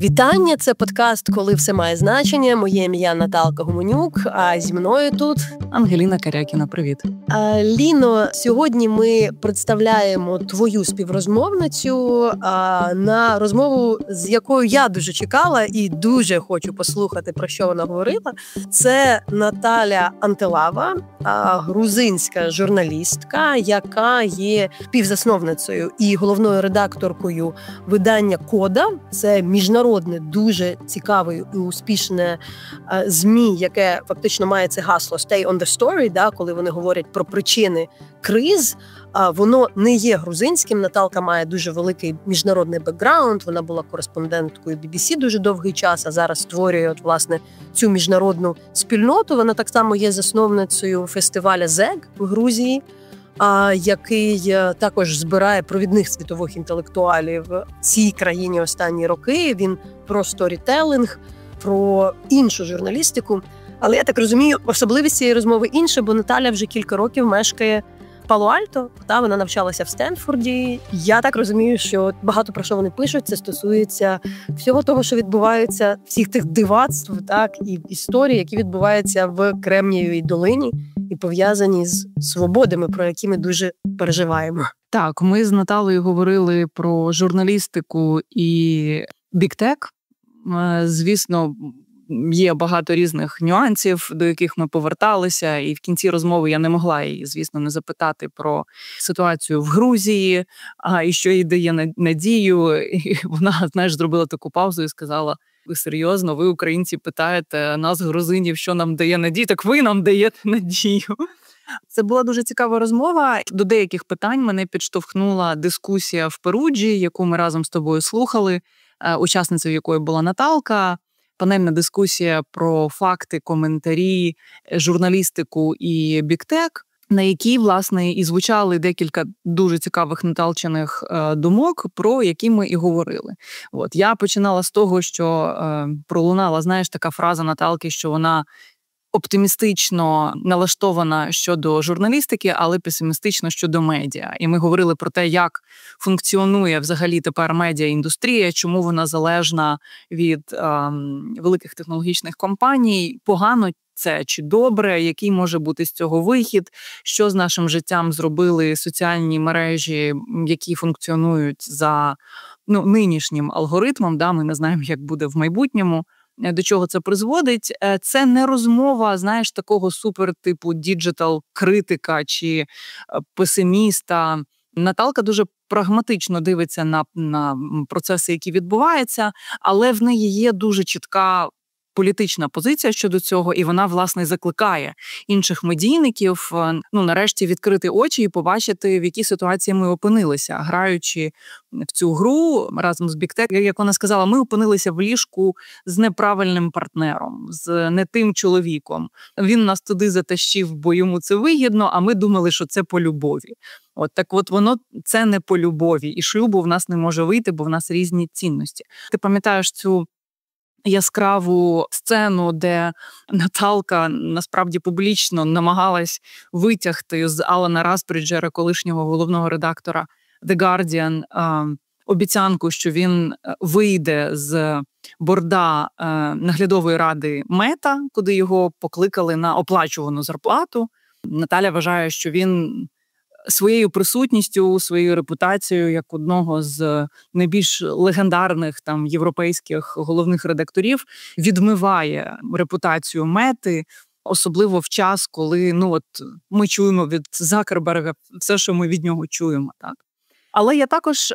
Вітання, це подкаст «Коли все має значення». Моє ім'я Наталка Гуменюк, а зі мною тут Ангеліна Карякіна. Привіт. Ліно, сьогодні ми представляємо твою співрозмовницю на розмову, з якою я дуже чекала і дуже хочу послухати, про що вона говорила. Це Наталя Антелава, грузинська журналістка, яка є співзасновницею і головною редакторкою видання «Кода». Це міжнародне, дуже цікаве і успішне ЗМІ, яке фактично має це гасло «Stay on the story», да, коли вони говорять про причини криз. Воно не є грузинським. Наталка має дуже великий міжнародний бекграунд. Вона була кореспонденткою BBC дуже довгий час, а зараз створює, власне, цю міжнародну спільноту. Вона так само є засновницею фестиваля ЗЕГ в Грузії, який також збирає провідних світових інтелектуалів в цій країні останні роки. Він про сторітелінг, про іншу журналістику. Але я так розумію, особливість цієї розмови інша, бо Наталя вже кілька років мешкає в Пало-Альто, вона навчалася в Стенфорді. Я так розумію, що багато про що вони пишуть, це стосується всього того, що відбувається, всіх тих дивацтв, так, і історій, які відбуваються в Кремнієвій долині і пов'язані з свободами, про які ми дуже переживаємо. Так, ми з Наталею говорили про журналістику і біктек. Звісно, є багато різних нюансів, до яких ми поверталися, і в кінці розмови я не могла її, звісно, не запитати про ситуацію в Грузії, і що їй дає надію. І вона, зробила таку паузу і сказала: ви серйозно, ви, українці, питаєте нас, грузинів, що нам дає надію, так ви нам даєте надію. Це була дуже цікава розмова. До деяких питань мене підштовхнула дискусія в Перуджі, яку ми разом з тобою слухали, учасницею якої була Наталка. Панельна дискусія про факти, коментарі, журналістику і біктек, на якій, власне, і звучали декілька дуже цікавих наталчених думок, про які ми і говорили. Я починала з того, що пролунала, така фраза Наталки, що вона оптимістично налаштована щодо журналістики, але песимістично щодо медіа. І ми говорили про те, як функціонує взагалі тепер медіаіндустрія, чому вона залежна від великих технологічних компаній, погано це чи добре, який може бути з цього вихід, що з нашим життям зробили соціальні мережі, які функціонують за нинішнім алгоритмом, ми не знаємо, як буде в майбутньому. До чого це призводить. Це не розмова, такого супер-типу діджитал-критика чи песиміста. Наталка дуже прагматично дивиться на процеси, які відбуваються, але в неї є дуже чітка політична позиція щодо цього, і вона, власне, закликає інших медійників, нарешті відкрити очі і побачити, в якій ситуації ми опинилися. Граючи в цю гру разом з біктек, як вона сказала, ми опинилися в ліжку з неправильним партнером, з не тим чоловіком. Він нас туди затащив, бо йому це вигідно, а ми думали, що це по любові. Воно це не по любові, і шлюбу в нас не може вийти, бо в нас різні цінності. Ти пам'ятаєш цю яскраву сцену, де Наталка насправді публічно намагалась витягти з Алана Rusbridgera, колишнього головного редактора The Guardian, обіцянку, що він вийде з борда наглядової ради Мета, куди його покликали на оплачувану зарплату. Наталя вважає, що він своєю присутністю, своєю репутацією як одного з найбільш легендарних європейських головних редакторів відмиває репутацію Мети, особливо в час, коли ми чуємо від Закерберга все, що ми від нього чуємо, так. Але я також,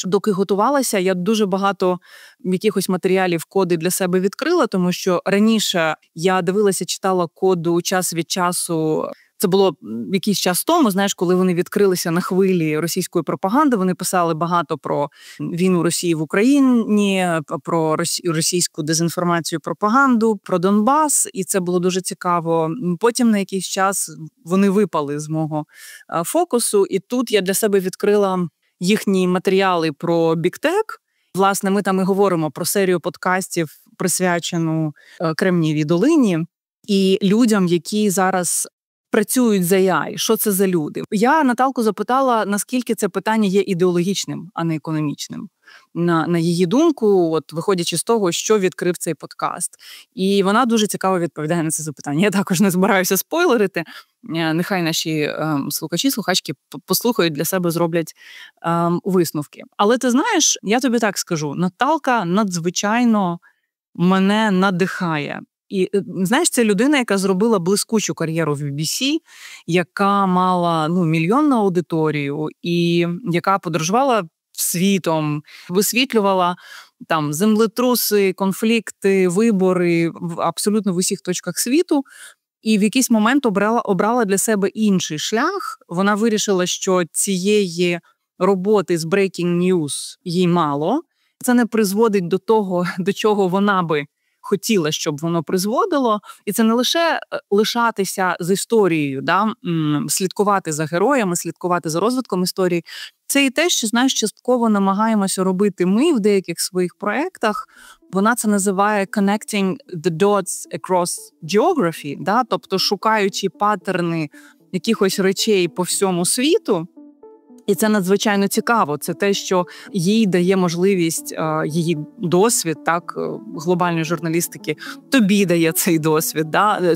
доки готувалася, я дуже багато якихось матеріалів коди для себе відкрила, тому що раніше я дивилася, читала коду час від часу. Це було якийсь час тому, коли вони відкрилися на хвилі російської пропаганди, вони писали багато про війну Росії в Україні, про російську дезінформацію, пропаганду, про Донбас, і це було дуже цікаво. Потім на якийсь час вони випали з мого фокусу, і тут я для себе відкрила їхні матеріали про біктек. Власне, ми там і говоримо про серію подкастів, присвячену Кремнієвій долині, і людям, які зараз працюють за AI, що це за люди. Я Наталку запитала, наскільки це питання є ідеологічним, а не економічним. На її думку, от виходячи з того, що відкрив цей подкаст. І вона дуже цікаво відповідає на це запитання. Я також не збираюся спойлерити. Нехай наші слухачі, слухачки послухають для себе, зроблять висновки. Але ти знаєш, я тобі так скажу, Наталка надзвичайно мене надихає. І, знаєш, це людина, яка зробила блискучу кар'єру в BBC, яка мала мільйонну аудиторію і яка подорожувала світом, висвітлювала там землетруси, конфлікти, вибори абсолютно в усіх точках світу. І в якийсь момент обрала для себе інший шлях. Вона вирішила, що цієї роботи з breaking news їй мало. Це не призводить до того, до чого вона би хотіла, щоб воно призводило. І це не лише лишатися з історією, слідкувати за героями, слідкувати за розвитком історії. Це і те, що, знаєш, частково намагаємося робити ми в деяких своїх проєктах. Вона це називає connecting the dots across geography, тобто шукаючи паттерни якихось речей по всьому світу. І це надзвичайно цікаво. Це те, що їй дає можливість, її досвід, глобальної журналістики, тобі дає цей досвід,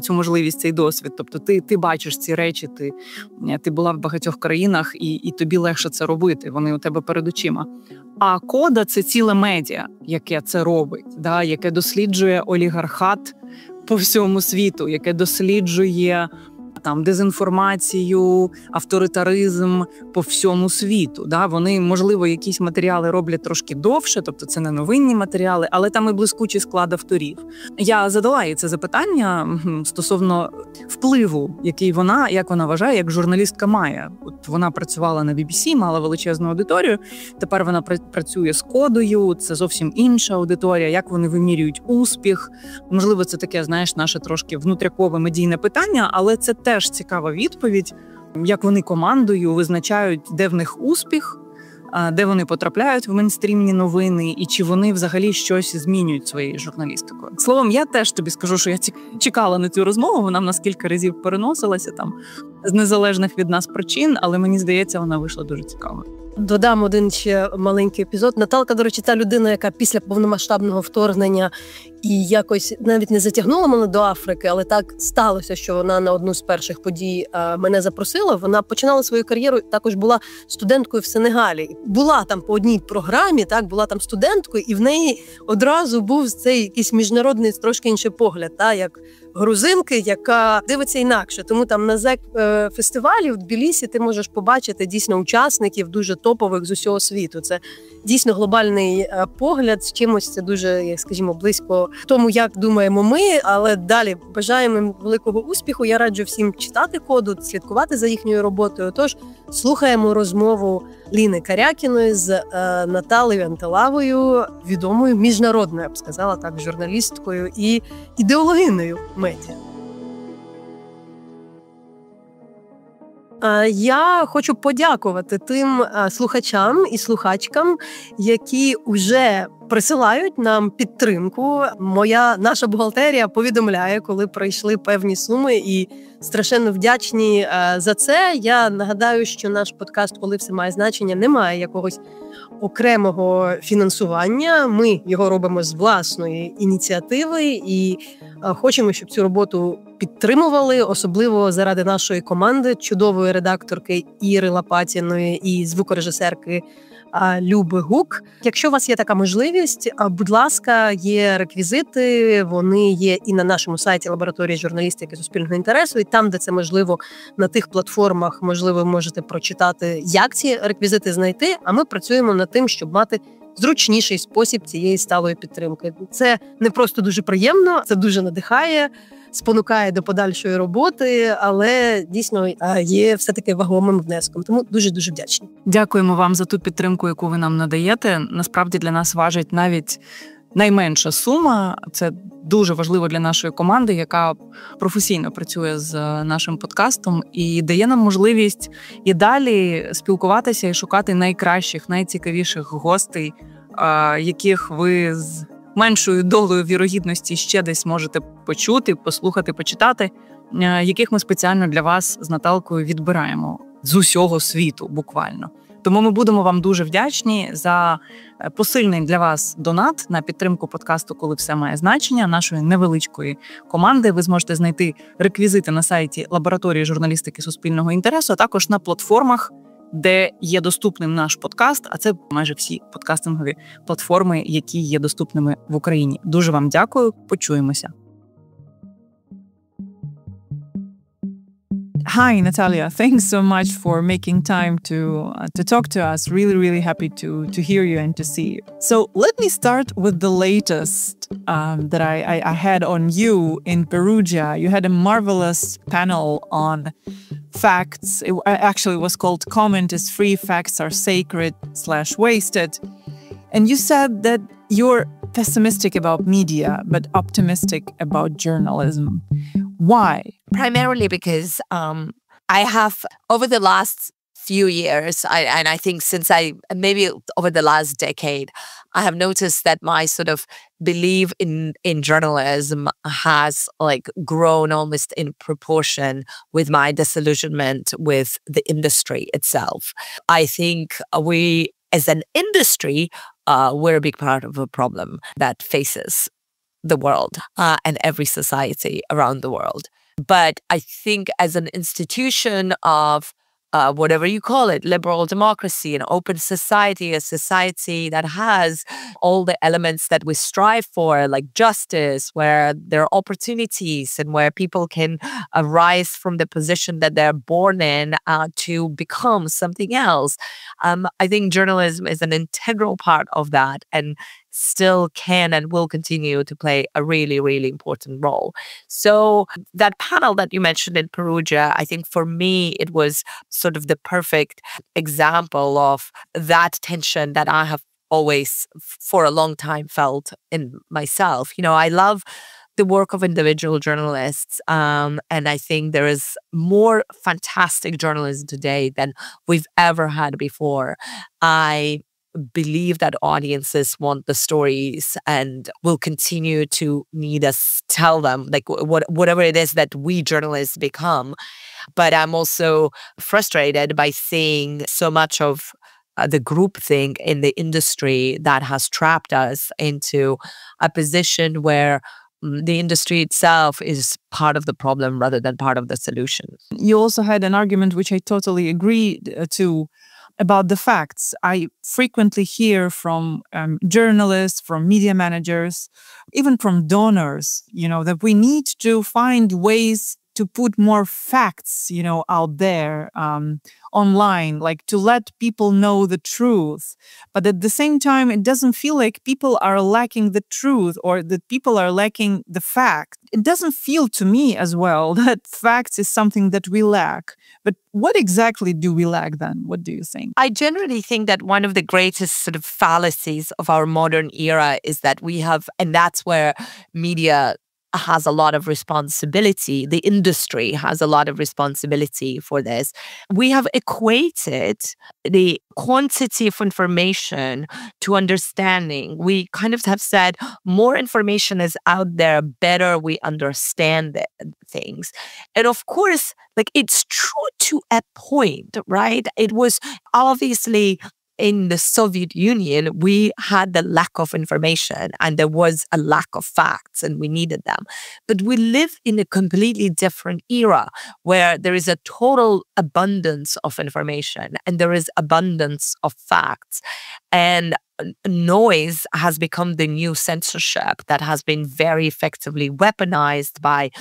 цю можливість, цей досвід. Тобто ти бачиш ці речі, ти була в багатьох країнах, і тобі легше це робити, вони у тебе перед очима. А кода – це ціле медіа, яке це робить, яке досліджує олігархат по всьому світу, яке досліджує дезінформацію, авторитаризм по всьому світу. Вони, можливо, якісь матеріали роблять трошки довше, тобто це не новинні матеріали, але там і блискучий склад авторів. Я задала їй це запитання стосовно впливу, який вона, як вона вважає, як журналістка має. От вона працювала на BBC, мала величезну аудиторію, тепер вона працює з кодою, це зовсім інша аудиторія, як вони вимірюють успіх. Можливо, це таке, знаєш, наше трошки внутрякове медійне питання, але це теж цікава відповідь, як вони командою визначають, де в них успіх, де вони потрапляють в мейнстрімні новини і чи вони взагалі щось змінюють своєю журналістикою. Словом, я теж тобі скажу, що я чекала на цю розмову, вона в нас кілька разів переносилася з незалежних від нас причин, але мені здається, вона вийшла дуже цікавою. Додам один ще маленький епізод. Наталка, до речі, та людина, яка після повномасштабного вторгнення і якось навіть не затягнула мене до Африки, але так сталося, що вона на одну з перших подій мене запросила. Вона починала свою кар'єру, також була студенткою в Сенегалі. Була там по одній програмі, була там студенткою, і в неї одразу був цей якийсь міжнародний, трошки інший погляд, як грузинки, яка дивиться інакше. Тому там на ЗЕК-фестивалі в Тбілісі ти можеш побачити дійсно учасників дуже топових з усього світу. Це дійсно глобальний погляд, з чимось це дуже, скажімо, близько тому, як думаємо ми, але далі бажаємо їм великого успіху. Я раджу всім читати коду, слідкувати за їхньою роботою. Тож слухаємо розмову Ліни Карякіної з Наталією Антелавою, відомою міжнародною, я б сказала так, журналісткою і ідеологиною медіа. Я хочу подякувати тим слухачам і слухачкам, які вже присилають нам підтримку. Наша бухгалтерія повідомляє, коли прийшли певні суми, і страшенно вдячні за це. Я нагадаю, що наш подкаст «Коливсемаєзначення» не має якогось окремого фінансування. Ми його робимо з власної ініціативи і хочемо, щоб цю роботу підтримували, особливо заради нашої команди, чудової редакторки Іри Лопатіної і звукорежисерки Люби Гук. Якщо у вас є така можливість, будь ласка, є реквізити, вони є і на нашому сайті лабораторії журналістики суспільного інтересу, і там, де це можливо, на тих платформах, можливо, ви можете прочитати, як ці реквізити знайти, а ми працюємо над тим, щоб мати зручніший спосіб цієї сталої підтримки. Це не просто дуже приємно, це дуже надихає, спонукає до подальшої роботи, але дійсно є все-таки вагомим внеском. Тому дуже-дуже вдячні. Дякуємо вам за ту підтримку, яку ви нам надаєте. Насправді для нас важить навіть найменша сума. Це дуже важливо для нашої команди, яка професійно працює з нашим подкастом і дає нам можливість і далі спілкуватися і шукати найкращих, найцікавіших гостей, яких ви з меншою долею вірогідності ще десь можете почути, послухати, почитати. яких ми спеціально для вас з Наталкою відбираємо з усього світу буквально. Тому ми будемо вам дуже вдячні за посильний для вас донат на підтримку подкасту «Коли все має значення», нашої невеличкої команди. Ви зможете знайти реквізити на сайті Лабораторії журналістики суспільного інтересу, а також на платформах, де є доступним наш подкаст, а це майже всі подкастингові платформи, які є доступними в Україні. Дуже вам дякую, почуємося. Hi, Natalia. Thanks so much for making time to talk to us. Really, really happy to hear you and to see you. So let me start with the latest that I had on you in Perugia. You had a marvelous panel on facts. It actually was called "Comment is Free, Facts are Sacred / Wasted." And you said that you're pessimistic about media, but optimistic about journalism. Why? Primarily because I have, over the last few years, and I think maybe over the last decade, I have noticed that my sort of belief in journalism has grown almost in proportion with my disillusionment with the industry itself. I think we, as an industry, we're a big part of a problem that faces the world and every society around the world. But I think as an institution of whatever you call it, liberal democracy, an open society, a society that has all the elements that we strive for, like justice, where there are opportunities and where people can rise from the position that they're born in to become something else. I think journalism is an integral part of that and still can and will continue to play a really, really important role. So that panel that you mentioned in Perugia, I think for me, it was sort of the perfect example of that tension that I have always for a long time felt in myself. You know, I love the work of individual journalists. And I think there is more fantastic journalism today than we've ever had before. I believe that audiences want the stories and will continue to need us tell them, whatever it is that we journalists become. But I'm also frustrated by seeing so much of the groupthink in the industry that has trapped us into a position where the industry itself is part of the problem rather than part of the solution. You also had an argument which I totally agree to, about the facts. I frequently hear from journalists, from media managers, even from donors, that we need to find ways to put more facts, out there online, like to let people know the truth. But at the same time, it doesn't feel like people are lacking the truth or that people are lacking the fact. It doesn't feel to me as well that facts is something that we lack. But what exactly do we lack then? What do you think? I generally think that one of the greatest sort of fallacies of our modern era is that we have, and that's where media has a lot of responsibility. The industry has a lot of responsibility for this. We have equated the quantity of information to understanding. We kind of have said more information is out there, better we understand things. And of course, it's true to a point, right? It was obviously in the Soviet Union, we had the lack of information and there was a lack of facts and we needed them. But we live in a completely different era where there is a total abundance of information and there is abundance of facts. And noise has become the new censorship that has been very effectively weaponized by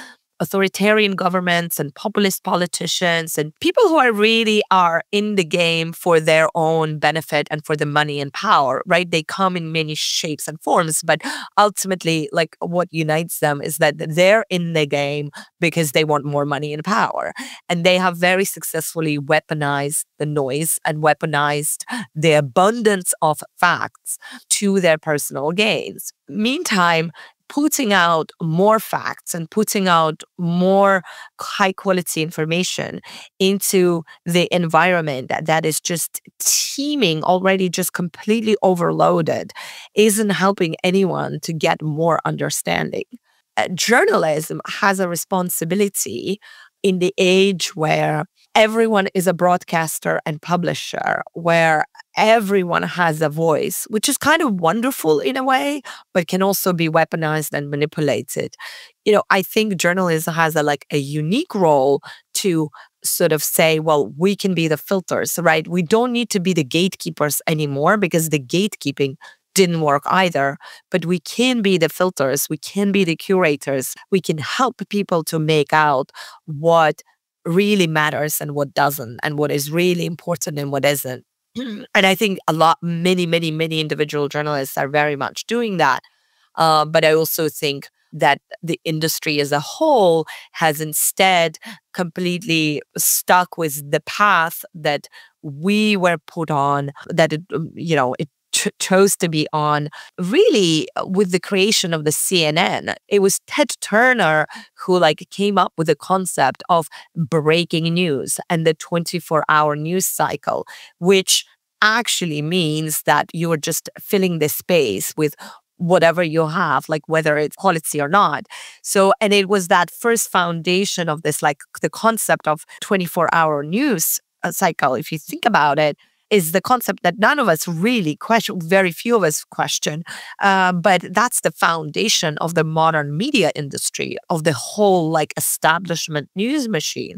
authoritarian governments and populist politicians and people who are in the game for their own benefit and for the money and power, right? They come in many shapes and forms, but ultimately, what unites them is that they're in the game because they want more money and power. And they have very successfully weaponized the noise and weaponized the abundance of facts to their personal gains. Meantime, putting out more facts and putting out more high quality information into the environment that is just teeming, already just completely overloaded, isn't helping anyone to get more understanding. journalism has a responsibility in the age where everyone is a broadcaster and publisher, where everyone has a voice, which is kind of wonderful in a way, but can also be weaponized and manipulated. I think journalism has a unique role to sort of say, well, we can be the filters, right? We don't need to be the gatekeepers anymore, because the gatekeeping didn't work either, but we can be the filters, we can be the curators, we can help people to make out what really matters and what doesn't, and what is really important and what isn't. And I think many individual journalists are very much doing that. But I also think that the industry as a whole has instead completely stuck with the path that we were put on, that it chose to be on, really with the creation of the CNN. It was Ted Turner who came up with the concept of breaking news and the 24-hour news cycle, which actually means that you're just filling the space with whatever you have, whether it's quality or not. So, and it was that first foundation of this, the concept of 24-hour news cycle, if you think about it, is the concept that none of us really question, very few of us question, but that's the foundation of the modern media industry, of the whole establishment news machine.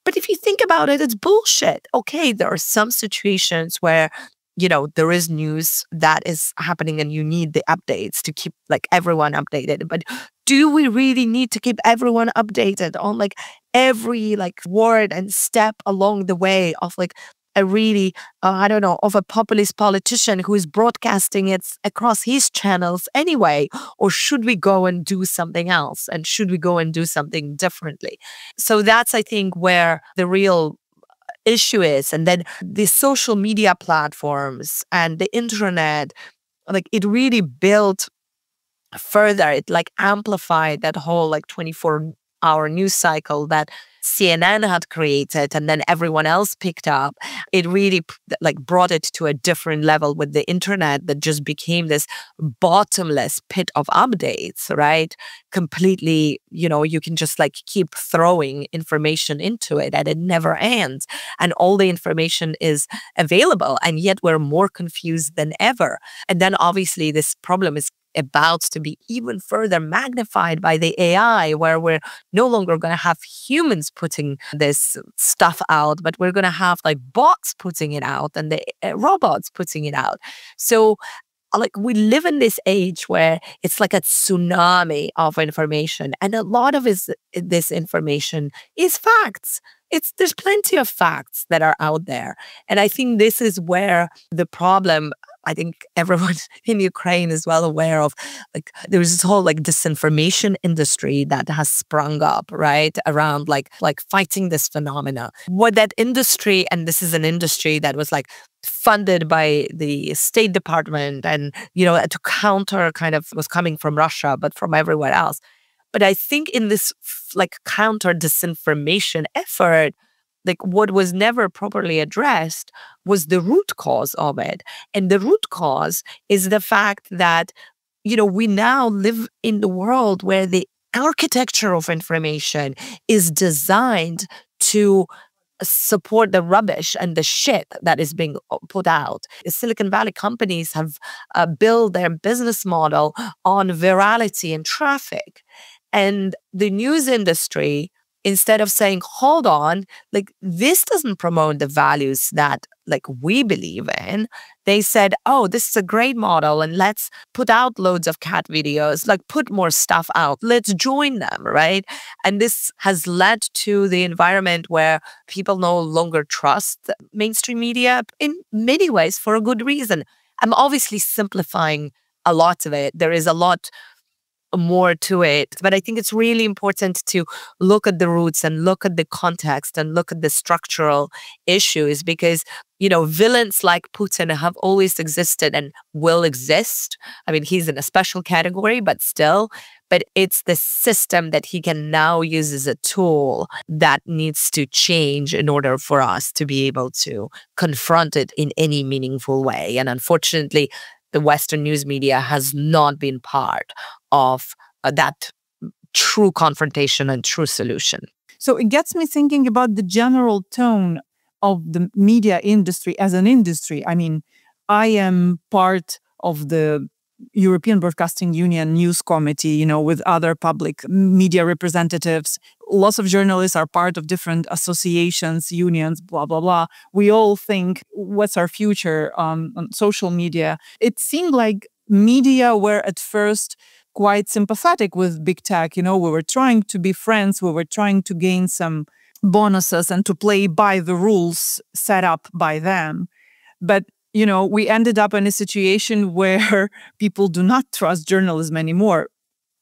But if you think about it, it's bullshit. Okay, there are some situations where, there is news that is happening and you need the updates to keep everyone updated. But do we really need to keep everyone updated on every word and step along the way of a really, of a populist politician who is broadcasting it across his channels anyway? Or should we go and do something else? And should we go and do something differently? So that's, I think, where the real issue is. And then the social media platforms and the internet, it really built further. It amplified that whole 24-hour news cycle that CNN had created, and then everyone else picked up. It really brought it to a different level with the internet, that just became this bottomless pit of updates, right? Completely, you can just keep throwing information into it and it never ends. And all the information is available, and yet we're more confused than ever. And then obviously this problem is about to be even further magnified by the AI, where we're no longer going to have humans putting this stuff out, but we're going to have bots putting it out and the robots putting it out. So we live in this age where it's like a tsunami of information, and a lot of this information is facts. There's plenty of facts that are out there. And I think this is where the problem, I think everyone in Ukraine is well aware of, there's this whole disinformation industry that has sprung up, right, around fighting this phenomena. What that industry, and this is an industry that was funded by the State Department and, to counter was coming from Russia, but from everywhere else. But I think in this counter disinformation effort, what was never properly addressed was the root cause of it. And the root cause is the fact that, we now live in the world where the architecture of information is designed to support the rubbish and the shit that is being put out. The Silicon Valley companies have built their business model on virality and traffic. And the news industry, instead of saying, hold on, this doesn't promote the values that we believe in, they said, oh, this is a great model, and let's put out loads of cat videos, put more stuff out, let's join them, right? And this has led to the environment where people no longer trust mainstream media in many ways for a good reason. I'm obviously simplifying a lot of it. There is a lot more to it. But I think it's really important to look at the roots and look at the context and look at the structural issues, because, villains like Putin have always existed and will exist. I mean, he's in a special category, but still. But it's the system that he can now use as a tool that needs to change in order for us to be able to confront it in any meaningful way. And unfortunately, the Western news media has not been part of that true confrontation and true solution. So it gets me thinking about the general tone of the media industry as an industry. I mean, I am part of the European Broadcasting Union News Committee, with other public media representatives. Lots of journalists are part of different associations, unions, blah, blah, blah. We all think, what's our future on social media? It seemed like media were at first quite sympathetic with big tech. We were trying to be friends. We were trying to gain some bonuses and to play by the rules set up by them. But we ended up in a situation where people do not trust journalism anymore.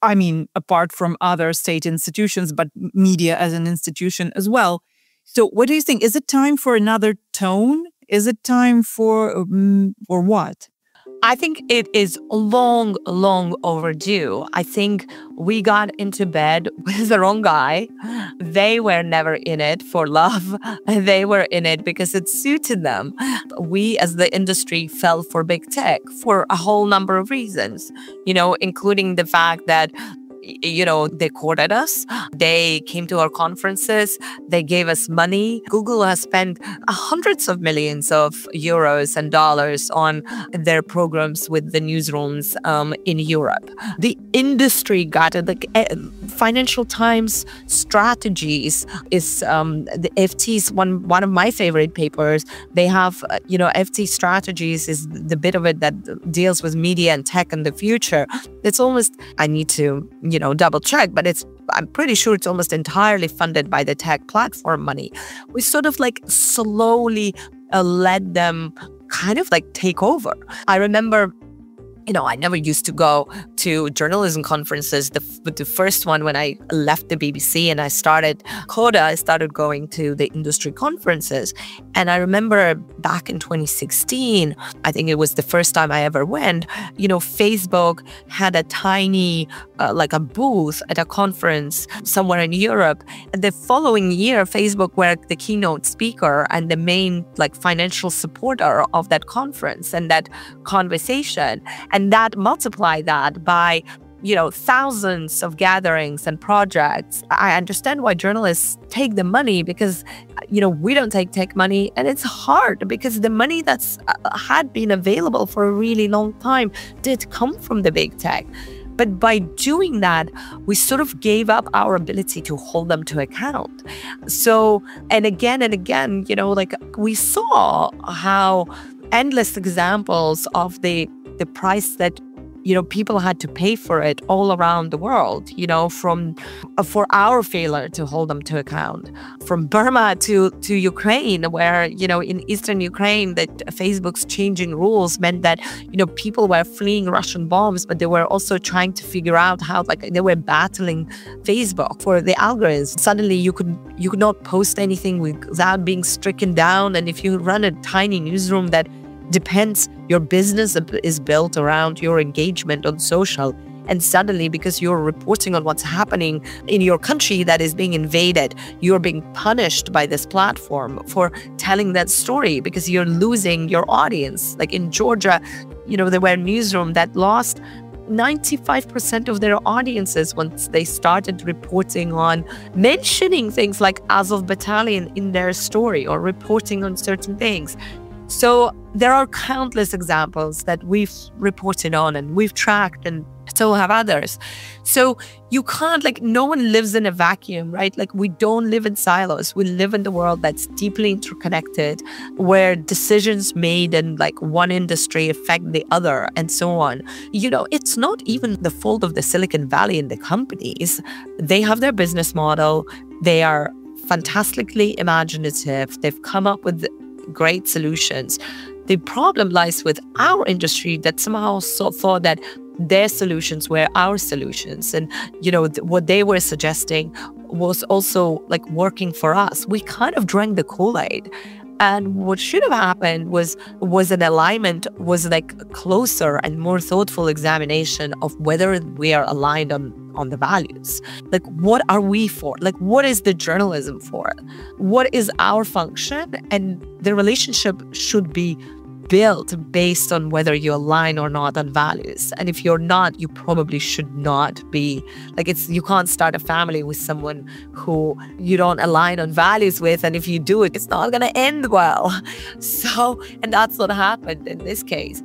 I mean, apart from other state institutions, but media as an institution as well. So what do you think? Is it time for another tone? Is it time for what? I think it is long, long overdue. I think we got into bed with the wrong guy. They were never in it for love. They were in it because it suited them. We as the industry fell for big tech for a whole number of reasons, including the fact that they courted us. They came to our conferences. They gave us money. Google has spent hundreds of millions of euros and dollars on their programs with the newsrooms in Europe. The industry got it. Like Financial Times Strategies is the FT's one of my favorite papers. They have FT Strategies is the bit of it that deals with media and tech in the future. It's almost, I need to double check, but I'm pretty sure it's almost entirely funded by the tech platform money. We sort of slowly let them kind of take over. I remember, I never used to go to journalism conferences. The first one when I left the BBC and I started CODA, I started going to the industry conferences. And I remember back in 2016, I think it was the first time I ever went, Facebook had a tiny, a booth at a conference somewhere in Europe. And the following year, Facebook were the keynote speaker and the main financial supporter of that conference and that conversation. And that multiplied that by, thousands of gatherings and projects. I understand why journalists take the money because, we don't take tech money. And it's hard because the money that's had been available for a really long time did come from the big tech. But by doing that, we sort of gave up our ability to hold them to account. So, and again, we saw how endless examples of the price that people had to pay for it all around the world, for our failure to hold them to account. From Burma to Ukraine, where, in eastern Ukraine, that Facebook's changing rules meant that, people were fleeing Russian bombs, but they were also trying to figure out how, they were battling Facebook for the algorithms. Suddenly you could not post anything without being stricken down. And if you run a tiny newsroom that depends, your business is built around your engagement on social. And suddenly, because you're reporting on what's happening in your country that is being invaded, you're being punished by this platform for telling that story because you're losing your audience. Like in Georgia, there were newsrooms that lost 95% of their audiences once they started reporting on mentioning things like Azov Battalion in their story or reporting on certain things. So there are countless examples that we've reported on and we've tracked, and so have others. So you can't, no one lives in a vacuum, right? We don't live in silos. We live in the world that's deeply interconnected, where decisions made in one industry affect the other and so on. It's not even the fault of the Silicon Valley and the companies. They have their business model. They are fantastically imaginative. They've come up with great solutions. The problem lies with our industry that somehow thought that their solutions were our solutions. And, what they were suggesting was also working for us. We kind of drank the Kool-Aid. And what should have happened was an alignment, was closer and more thoughtful examination of whether we are aligned on the values. What are we for? What is the journalism for? What is our function? And the relationship should be built based on whether you align or not on values. And if you're not, you probably should not be. Like, you can't start a family with someone who you don't align on values with. And if you do it, it's not going to end well. So, and that's what happened in this case.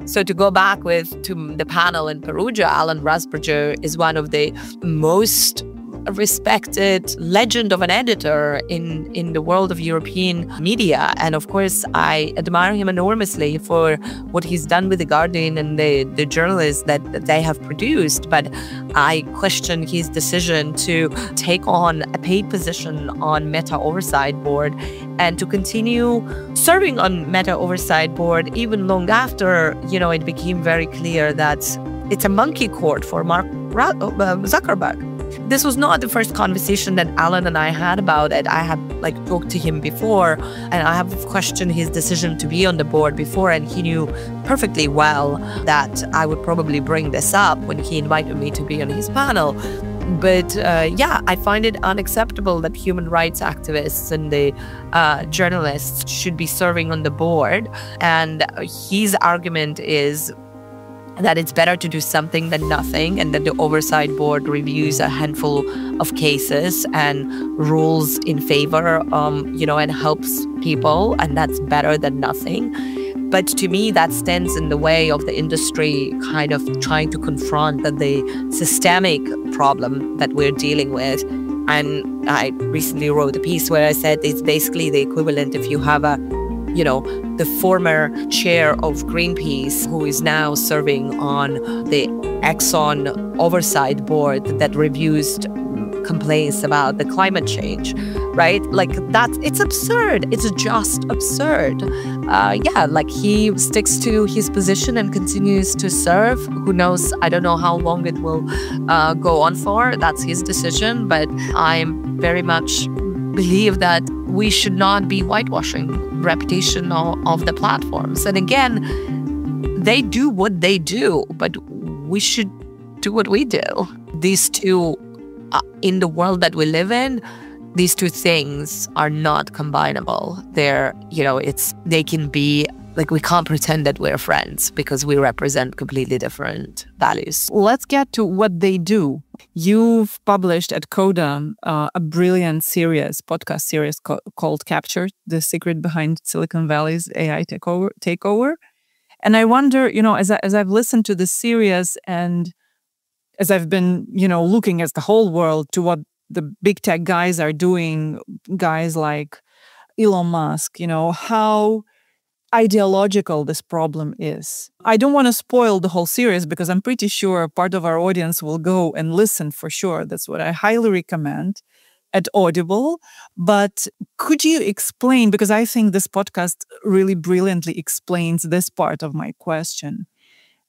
So to go back to the panel in Perugia, Alan Rusbridger is one of the most respected legend of an editor in the world of European media. And of course, I admire him enormously for what he's done with The Guardian and the journalists that they have produced. But I question his decision to take on a paid position on Meta Oversight Board and to continue serving on Meta Oversight Board even long after, it became very clear that it's a monkey court for Mark Zuckerberg. This was not the first conversation that Alan and I had about it. I had talked to him before, and I have questioned his decision to be on the board before, and he knew perfectly well that I would probably bring this up when he invited me to be on his panel. But I find it unacceptable that human rights activists and the journalists should be serving on the board. And his argument is that it's better to do something than nothing, and that the oversight board reviews a handful of cases and rules in favor, and helps people, and that's better than nothing. But to me, that stands in the way of the industry kind of trying to confront the systemic problem that we're dealing with. And I recently wrote a piece where I said it's basically the equivalent if you have the former chair of Greenpeace, who is now serving on the Exxon Oversight Board that reviews complaints about the climate change, right? It's absurd. It's just absurd. He sticks to his position and continues to serve. Who knows? I don't know how long it will go on for. That's his decision. But I very much believe that we should not be whitewashing reputation of the platforms. And again, they do what they do, but we should do what we do. These two, in the world that we live in, these two things are not combinable. They can be we can't pretend that we're friends because we represent completely different values. Let's get to what they do. You've published at CODA a brilliant podcast series called Captured, The Secret Behind Silicon Valley's AI Takeover. And I wonder, as I've listened to this series and as I've been, looking at the whole world to what the big tech guys are doing, guys like Elon Musk, how ideological this problem is. I don't want to spoil the whole series because I'm pretty sure part of our audience will go and listen for sure. That's what I highly recommend at Audible. But could you explain, because I think this podcast really brilliantly explains this part of my question.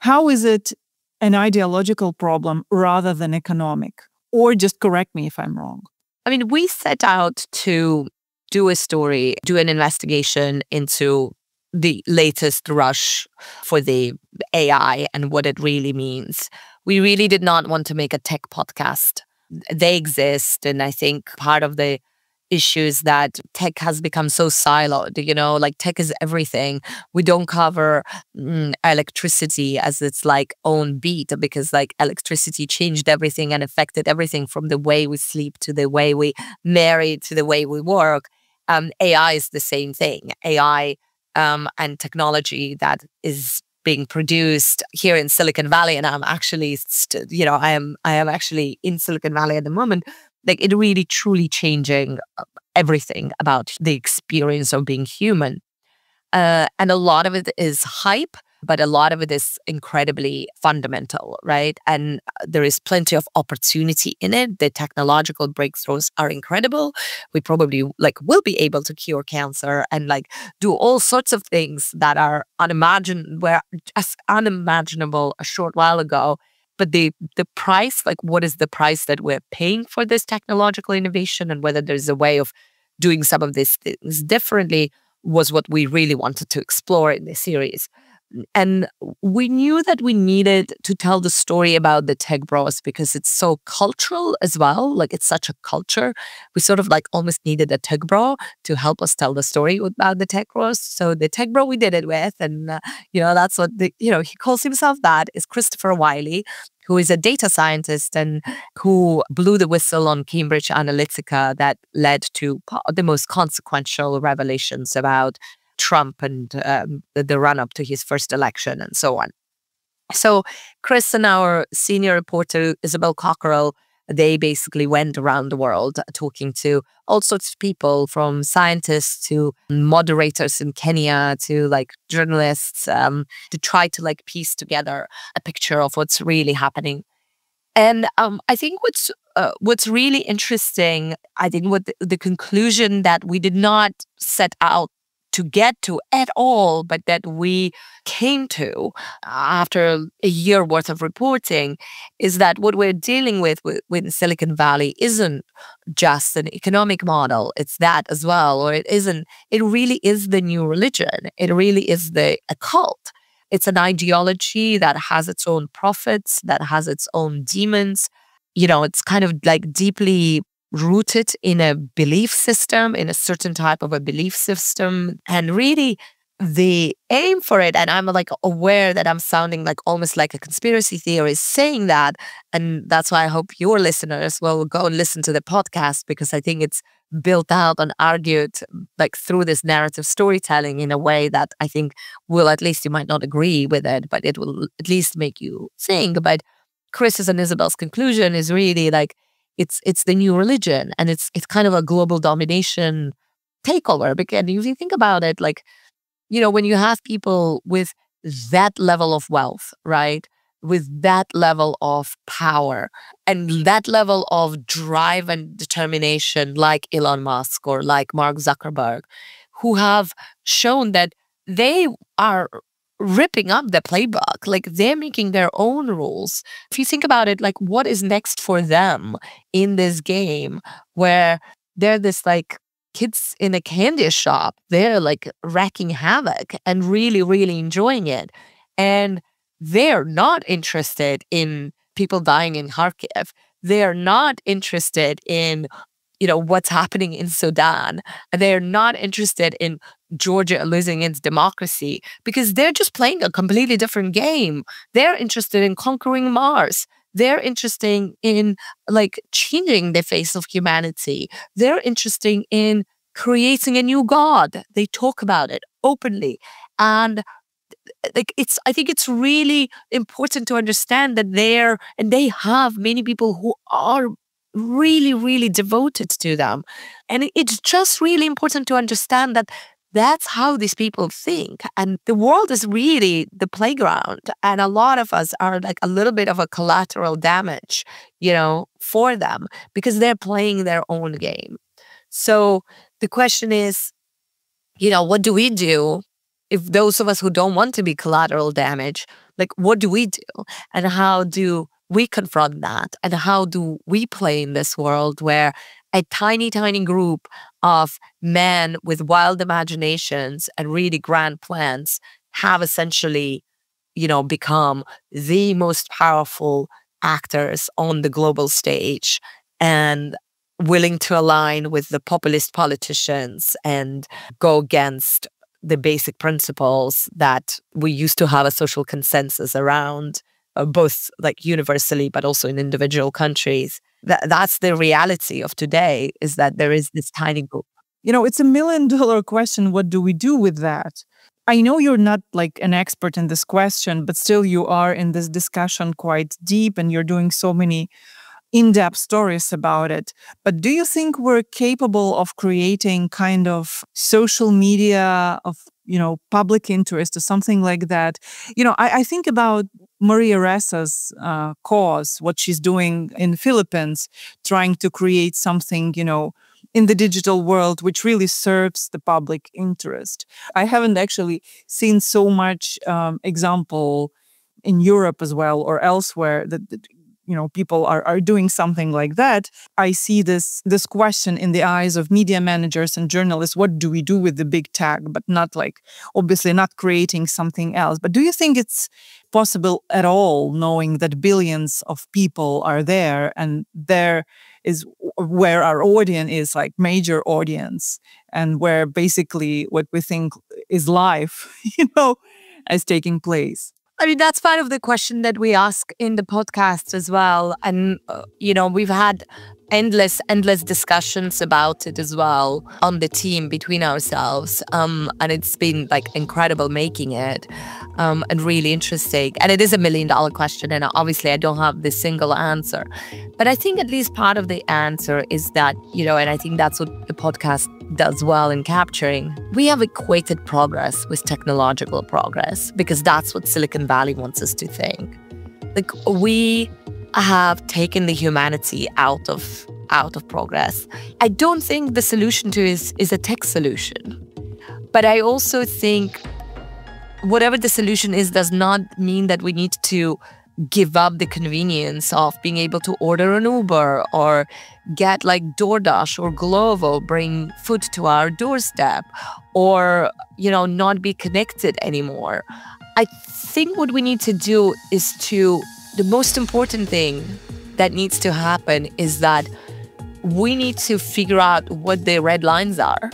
How is it an ideological problem rather than economic? Or just correct me if I'm wrong. I mean, we set out to do a story, do an investigation into the latest rush for the AI and what it really means. We really did not want to make a tech podcast. They exist, and I think part of the issue is that tech has become so siloed, tech is everything. We don't cover electricity as its own beat because electricity changed everything and affected everything from the way we sleep to the way we marry to the way we work. AI is the same thing. AI and technology that is being produced here in Silicon Valley, and I'm actually, I am actually in Silicon Valley at the moment. It really truly changing everything about the experience of being human, and a lot of it is hype, but a lot of it is incredibly fundamental, right? And there is plenty of opportunity in it. The technological breakthroughs are incredible. We probably will be able to cure cancer and do all sorts of things that are just unimaginable a short while ago. But the price, what is the price that we're paying for this technological innovation, and whether there's a way of doing some of these things differently, was what we really wanted to explore in this series. And we knew that we needed to tell the story about the tech bros because it's so cultural as well. Like it's such a culture. We sort of like almost needed a tech bro to help us tell the story about the tech bros. So the tech bro we did it with, and that's what he calls himself, that is Christopher Wiley, who is a data scientist and who blew the whistle on Cambridge Analytica that led to the most consequential revelations about Trump and the run-up to his first election and so on. So Chris and our senior reporter, Isabel Cockerell, they basically went around the world talking to all sorts of people, from scientists to moderators in Kenya to like journalists, to try to like piece together a picture of what's really happening. And I think what's really interesting, I think what the conclusion that we did not set out to get to at all, but that we came to after a year worth of reporting, is that what we're dealing with Silicon Valley isn't just an economic model. It's that as well, or it isn't. It really is the new religion. It really is a cult. It's an ideology that has its own prophets, that has its own demons. It's kind of like deeply rooted in a belief system, in a certain type of a belief system. And really the aim for it, and I'm like aware that I'm sounding like almost like a conspiracy theorist saying that, and that's why I hope your listeners will go and listen to the podcast, because I think it's built out and argued like through this narrative storytelling in a way that I think will, at least you might not agree with it, but it will at least make you think. But Chris's and Isabel's conclusion is really like, it's the new religion, and it's kind of a global domination takeover. Because if you think about it, like, when you have people with that level of wealth, right, with that level of power and that level of drive and determination, like Elon Musk or like Mark Zuckerberg, who have shown that they are ripping up the playbook, like they're making their own rules. If you think about it, like what is next for them in this game where they're this like kids in a candy shop, they're like wreaking havoc and really, really enjoying it. And they're not interested in people dying in Kharkiv. They're not interested in what's happening in Sudan. They're not interested in Georgia losing its democracy, because they're just playing a completely different game. They're interested in conquering Mars. They're interested in like changing the face of humanity. They're interested in creating a new God. They talk about it openly. And like I think it's really important to understand that they have many people who are really, really devoted to them. And it's just really important to understand that that's how these people think. And the world is really the playground. And a lot of us are like a little bit of a collateral damage, for them, because they're playing their own game. So the question is, what do we do if those of us who don't want to be collateral damage, like what do we do? And how do we confront that? And how do we play in this world where a tiny, tiny group of men with wild imaginations and really grand plans have essentially, become the most powerful actors on the global stage and willing to align with the populist politicians and go against the basic principles that we used to have a social consensus around, both like universally, but also in individual countries. That's the reality of today, is that there is this tiny group. It's $1 million question. What do we do with that? I know you're not like an expert in this question, but still you are in this discussion quite deep, and you're doing so many in-depth stories about it. But do you think we're capable of creating kind of social media of, public interest or something like that? I think about Maria Ressa's cause, what she's doing in the Philippines, trying to create something, in the digital world, which really serves the public interest. I haven't actually seen so much example in Europe as well or elsewhere that people are doing something like that, I see this question in the eyes of media managers and journalists. What do we do with the big tech? But not obviously not creating something else. But do you think it's possible at all, knowing that billions of people are there, and there is where our audience is major audience, and where basically what we think is life, is taking place? I mean, that's part of the question that we ask in the podcast as well. And, we've had endless discussions about it as well on the team between ourselves. And it's been incredible making it and really interesting. And it is $1 million question. And obviously I don't have the single answer. But I think at least part of the answer is that, and I think that's what the podcast does well in capturing. We have equated progress with technological progress because that's what Silicon Valley wants us to think. We have taken the humanity out of progress. I don't think the solution to it is a tech solution. But I also think whatever the solution is does not mean that we need to give up the convenience of being able to order an Uber or get DoorDash or Glovo bring food to our doorstep, or not be connected anymore. I think what we need to do is the most important thing that needs to happen is that we need to figure out what the red lines are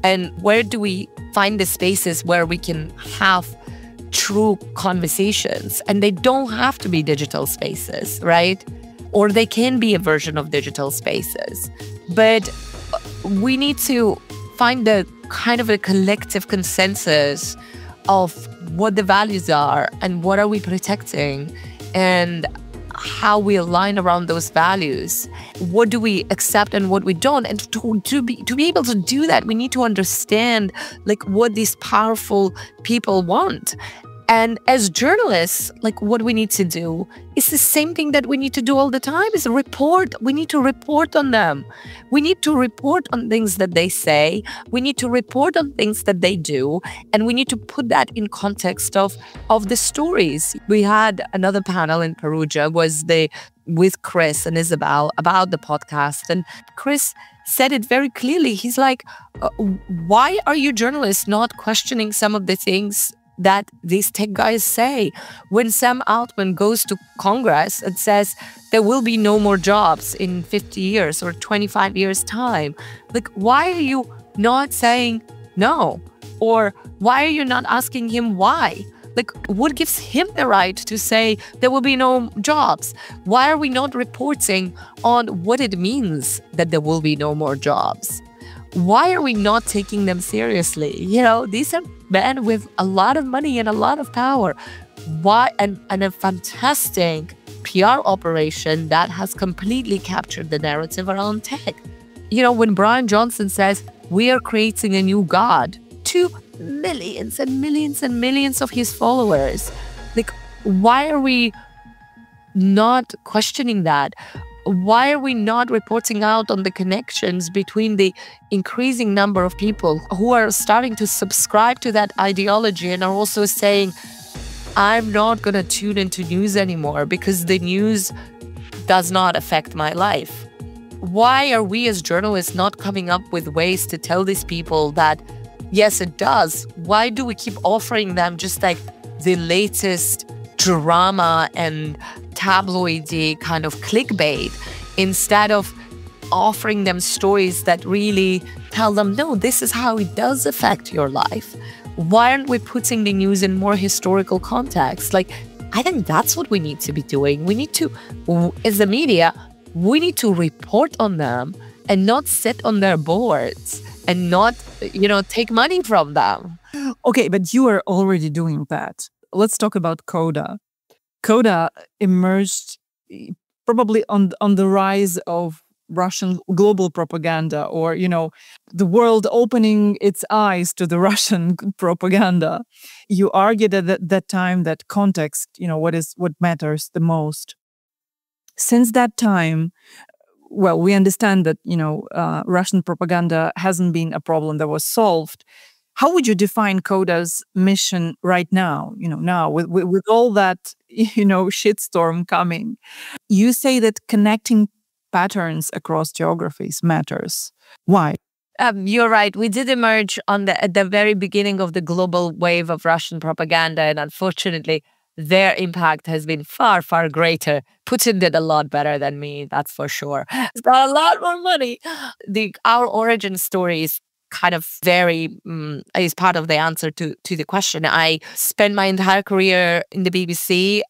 and where do we find the spaces where we can have true conversations. And they don't have to be digital spaces, right? Or they can be a version of digital spaces. But we need to find a kind of a collective consensus of what the values are and what are we protecting and how we align around those values. What do we accept and what we don't? And to be able to do that, we need to understand what these powerful people want. And as journalists, what we need to do is the same thing that we need to do all the time, is report. We need to report on them. We need to report on things that they say. We need to report on things that they do. And we need to put that in context of the stories. We had another panel in Perugia, with Chris and Isabel about the podcast. And Chris said it very clearly. He's like, why are you journalists not questioning some of the things that these tech guys say? When Sam Altman goes to Congress and says there will be no more jobs in 50 years or 25 years time, why are you not saying no? Or why are you not asking him why? What gives him the right to say there will be no jobs? Why are we not reporting on what it means that there will be no more jobs? Why are we not taking them seriously? These are men with a lot of money and a lot of power. Why? And a fantastic PR operation that has completely captured the narrative around tech. When Brian Johnson says, we are creating a new God to millions and millions and millions of his followers, why are we not questioning that? Why are we not reporting out on the connections between the increasing number of people who are starting to subscribe to that ideology and are also saying, I'm not going to tune into news anymore because the news does not affect my life? Why are we as journalists not coming up with ways to tell these people that, yes, it does? Why do we keep offering them just the latest drama and tabloidy kind of clickbait instead of offering them stories that really tell them, no, this is how it does affect your life? Why aren't we putting the news in more historical context? I think that's what we need to be doing. We need to, as the media, we need to report on them and not sit on their boards and not, take money from them. Okay, but you are already doing that. Let's talk about CODA. CODA emerged probably on the rise of Russian global propaganda, or, the world opening its eyes to the Russian propaganda. You argued at that time that context, what matters the most. Since that time, we understand that, Russian propaganda hasn't been a problem that was solved. How would you define Coda's mission right now? Now with all that, shitstorm coming, you say that connecting patterns across geographies matters. Why? You're right. We did emerge at the very beginning of the global wave of Russian propaganda, and unfortunately, their impact has been far, far greater. Putin did a lot better than me, that's for sure. He's got a lot more money. Our origin story is kind of is part of the answer to the question. I spent my entire career in the BBC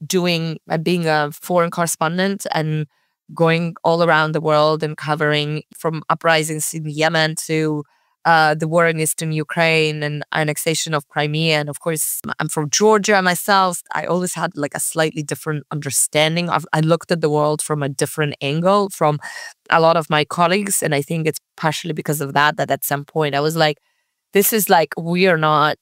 being a foreign correspondent and going all around the world and covering from uprisings in Yemen to the war in eastern Ukraine and annexation of Crimea. And of course, I'm from Georgia myself. I always had like a slightly different understanding. I looked at the world from a different angle from a lot of my colleagues. And I think it's partially because of that at some point I was like, this is like, we are not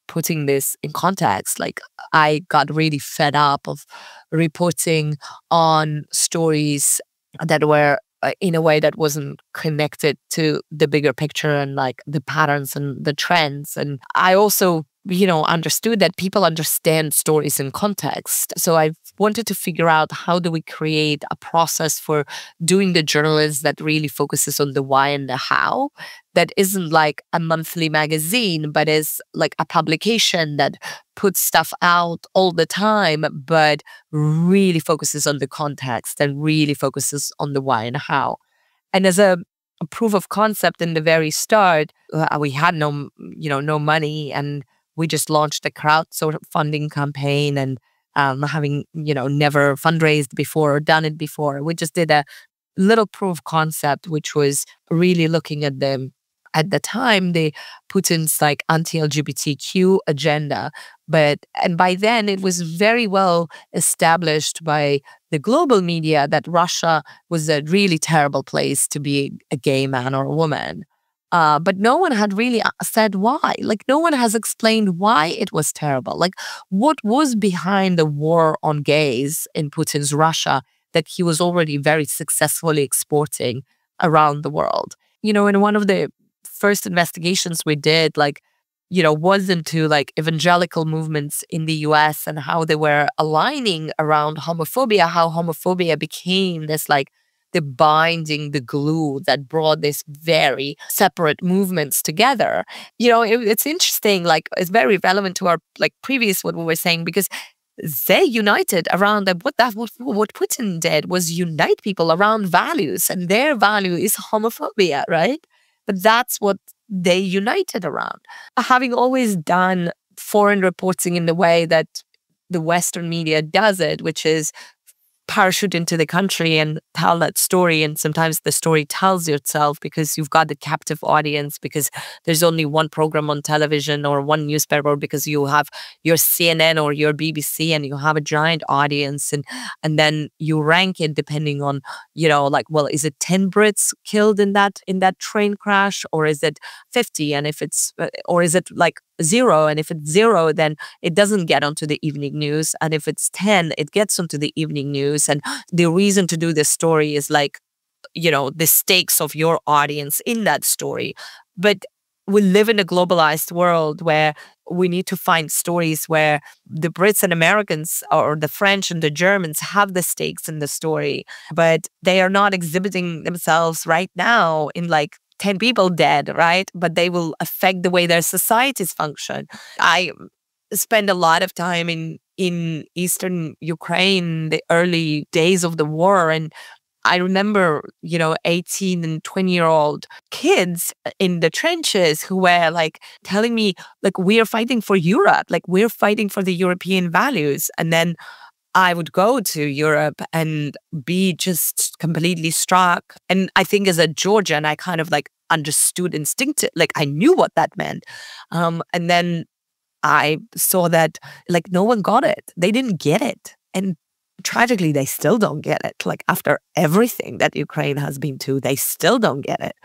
putting this in context. Like, I got really fed up of reporting on stories that were in a way that wasn't connected to the bigger picture and like the patterns and the trends. And I also, understood that people understand stories in context. So I wanted to figure out, how do we create a process for doing the journalism that really focuses on the why and the how, that isn't like a monthly magazine, but is like a publication that puts stuff out all the time, but really focuses on the context and really focuses on the why and how. And as a proof of concept in the very start, we had no money, and we just launched a crowdfunding campaign, and having, never fundraised before or done it before. We just did a little proof of concept, which was really looking at the time, the Putin's like anti-LGBTQ agenda. And by then it was very well established by the global media that Russia was a really terrible place to be a gay man or a woman. But no one had really said why. Like, no one has explained why it was terrible. Like, what was behind the war on gays in Putin's Russia that he was already very successfully exporting around the world? In one of the first investigations we did, was into like evangelical movements in the US and how they were aligning around homophobia, how homophobia became this like the glue that brought these very separate movements together. It's interesting, like it's very relevant to our like previous what we were saying, because they united around what Putin did was unite people around values, and their value is homophobia, right? But that's what they united around. Having always done foreign reporting in the way that the Western media does it, which is parachute into the country and tell that story. And sometimes the story tells yourself because you've got the captive audience, because there's only one program on television or one newspaper, because you have your CNN or your BBC and you have a giant audience, and then you rank it depending on, is it 10 Brits killed in that train crash, or is it 50? And if it's, or is it like 0? And if it's 0, then it doesn't get onto the evening news. And if it's 10, it gets onto the evening news. And the reason to do this story is like, the stakes of your audience in that story. But we live in a globalized world where we need to find stories where the Brits and Americans or the French and the Germans have the stakes in the story, but they are not exhibiting themselves right now in like 10 people dead, right? But they will affect the way their societies function. I spend a lot of time in eastern Ukraine, the early days of the war, and I remember, 18 and 20-year-old kids in the trenches who were like telling me, like, we are fighting for Europe, like we're fighting for the European values. And then I would go to Europe and be just completely struck. And I think as a Georgian, I kind of like understood instinctively, like I knew what that meant. And then I saw that like no one got it. They didn't get it. And tragically, they still don't get it. Like after everything that Ukraine has been to, they still don't get it.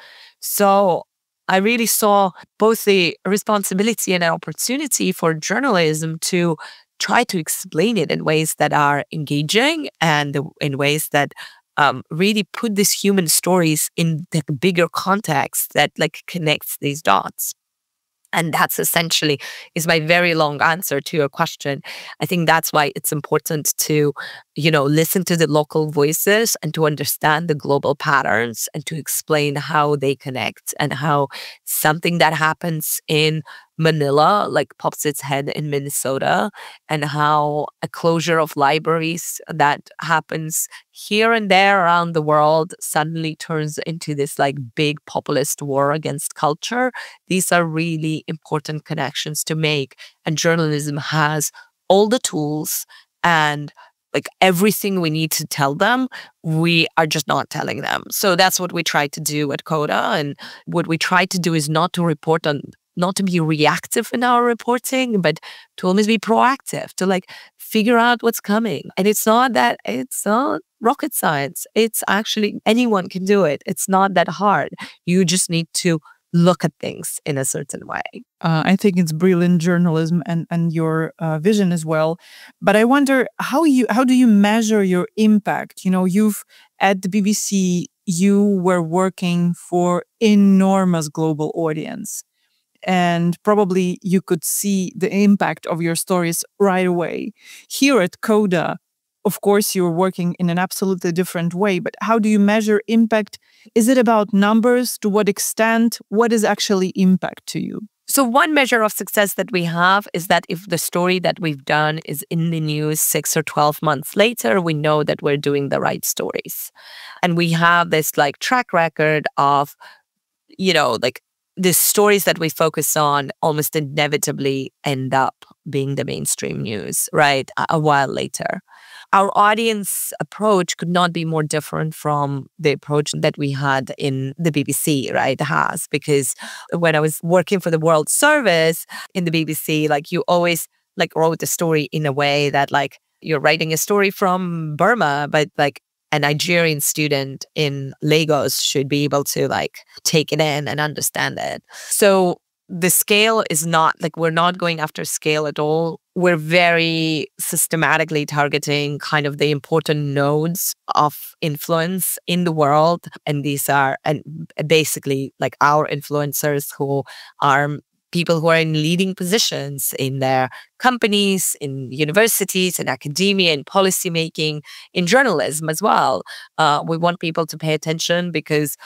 So I really saw both the responsibility and an opportunity for journalism to try to explain it in ways that are engaging and in ways that really put these human stories in the bigger context that like connects these dots. And that's essentially is my very long answer to your question. I think that's why it's important to, listen to the local voices and to understand the global patterns and to explain how they connect and how something that happens in Manila pops its head in Minnesota, and how a closure of libraries that happens here and there around the world suddenly turns into this big populist war against culture. These are really important connections to make, and journalism has all the tools and everything we need to tell them. We are just not telling them. So that's what we try to do at CODA, and what we try to do is not to be reactive in our reporting, but to always be proactive, to figure out what's coming. And it's not rocket science. It's actually, anyone can do it. It's not that hard. You just need to look at things in a certain way. I think it's brilliant journalism and your vision as well. But I wonder, how do you measure your impact? You've at the BBC, you were working for enormous global audience. And probably you could see the impact of your stories right away. Here at CODA, of course, you're working in an absolutely different way, but how do you measure impact? Is it about numbers? To what extent? What is actually impact to you? So one measure of success that we have is that if the story that we've done is in the news 6 or 12 months later, we know that we're doing the right stories. And we have this track record of, the stories that we focus on almost inevitably end up being the mainstream news, right? A while later. Our audience approach could not be more different from the approach that we had in the BBC, right? It has, because when I was working for the World Service in the BBC, you always wrote the story in a way that you're writing a story from Burma, but a Nigerian student in Lagos should be able to take it in and understand it. So the scale is not we're not going after scale at all. We're very systematically targeting kind of the important nodes of influence in the world. And these are basically our influencers who are people who are in leading positions in their companies, in universities, in academia, in policymaking, in journalism as well. We want people to pay attention because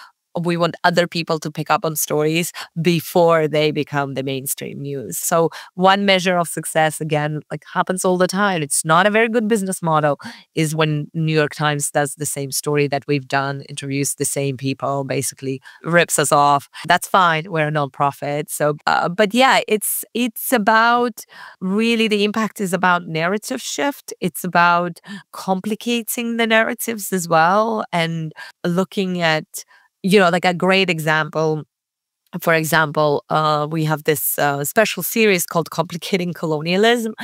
we want other people to pick up on stories before they become the mainstream news. So one measure of success, again, happens all the time. It's not a very good business model, is when New York Times does the same story that we've done, interviews the same people, basically rips us off. That's fine. We're a nonprofit. So, but yeah, it's about really the impact is about narrative shift. It's about complicating the narratives as well, and looking at a great example. For example, we have this special series called Complicating Colonialism,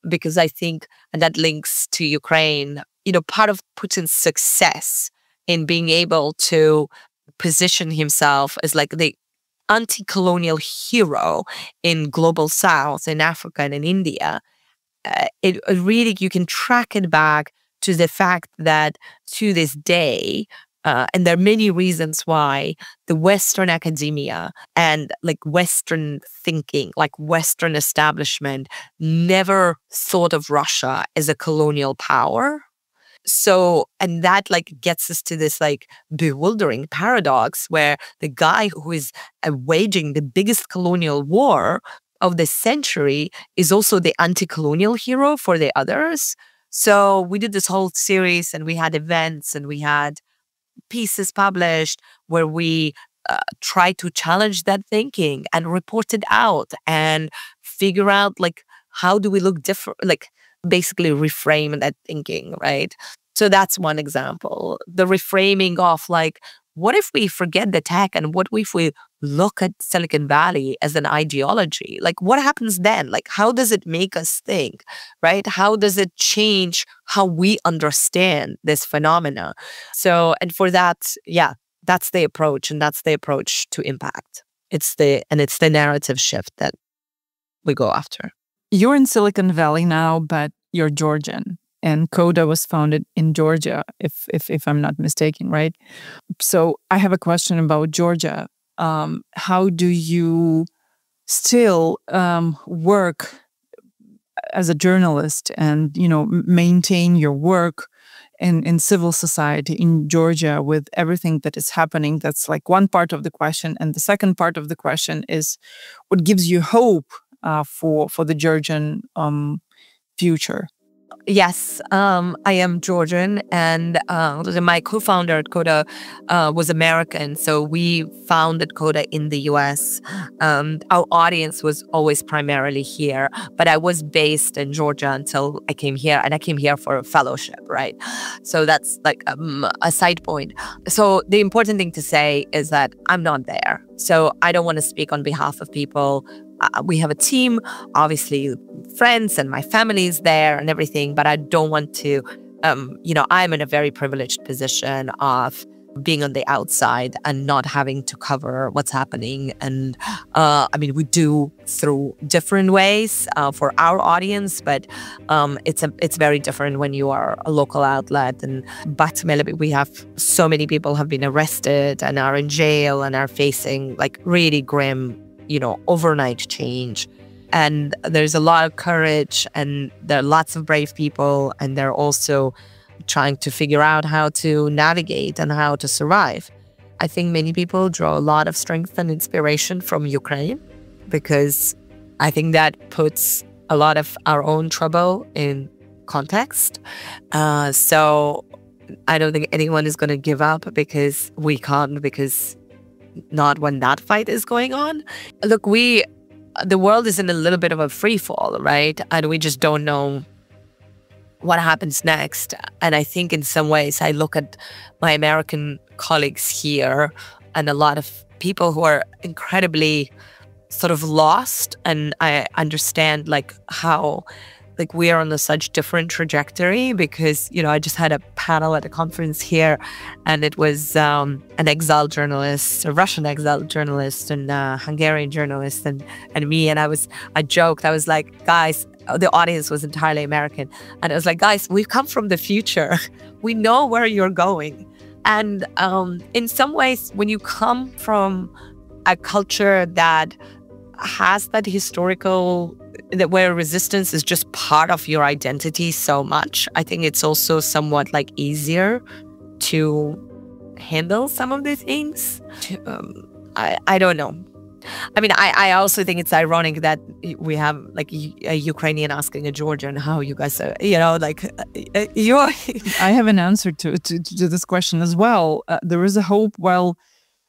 because I think, and that links to Ukraine, part of Putin's success in being able to position himself as the anti-colonial hero in global South, in Africa and in India, it really, you can track it back to the fact that to this day, and there are many reasons why the Western academia and Western thinking, Western establishment, never thought of Russia as a colonial power. So, and that gets us to this bewildering paradox where the guy who is waging the biggest colonial war of the century is also the anti-colonial hero for the others. So we did this whole series, and we had events, and we had pieces published where we try to challenge that thinking and report it out and figure out how do we look different, basically reframe that thinking, right? So that's one example. The reframing of what if we forget the tech, and what if we look at Silicon Valley as an ideology? What happens then? How does it make us think, right? How does it change how we understand this phenomena? So, and for that, yeah, that's the approach, and that's the approach to impact. It's the narrative shift that we go after. You're in Silicon Valley now, but you're Georgian. And CODA was founded in Georgia, if I'm not mistaken, right? So I have a question about Georgia. How do you still work as a journalist and, maintain your work in civil society in Georgia with everything that is happening? That's like one part of the question. And the second part of the question is, what gives you hope for the Georgian future? Yes, I am Georgian, and my co-founder at CODA was American. So we founded CODA in the US. Our audience was always primarily here, but I was based in Georgia until I came here, and I came here for a fellowship, right? So that's like a side point. So the important thing to say is that I'm not there. So I don't want to speak on behalf of people. We have a team, obviously friends, and my family is there and everything, but I don't want to, I'm in a very privileged position of being on the outside and not having to cover what's happening. And we do through different ways for our audience, but it's very different when you are a local outlet. But we have so many people have been arrested and are in jail and are facing like really grim, overnight change. And there's a lot of courage, and there are lots of brave people, and they're also trying to figure out how to navigate and how to survive. I think many people draw a lot of strength and inspiration from Ukraine, because I think that puts a lot of our own trouble in context. So I don't think anyone is going to give up because we can't, because not when that fight is going on. Look, the world is in a little bit of a free fall, right? And we just don't know what happens next. And I think in some ways I look at my American colleagues here and a lot of people who are incredibly sort of lost. And I understand how we are on such different trajectory, because, I just had a panel at a conference here, and it was an exiled journalist, a Russian exiled journalist, and a Hungarian journalist, and me. And I joked, I was like, guys, the audience was entirely American. And I was like, guys, we've come from the future. We know where you're going. And in some ways, when you come from a culture that has that historical, where resistance is just part of your identity so much, I think it's also somewhat easier to handle some of the things. I don't know. I also think it's ironic that we have a Ukrainian asking a Georgian how you guys are, you're... I have an answer to this question as well. There is a hope while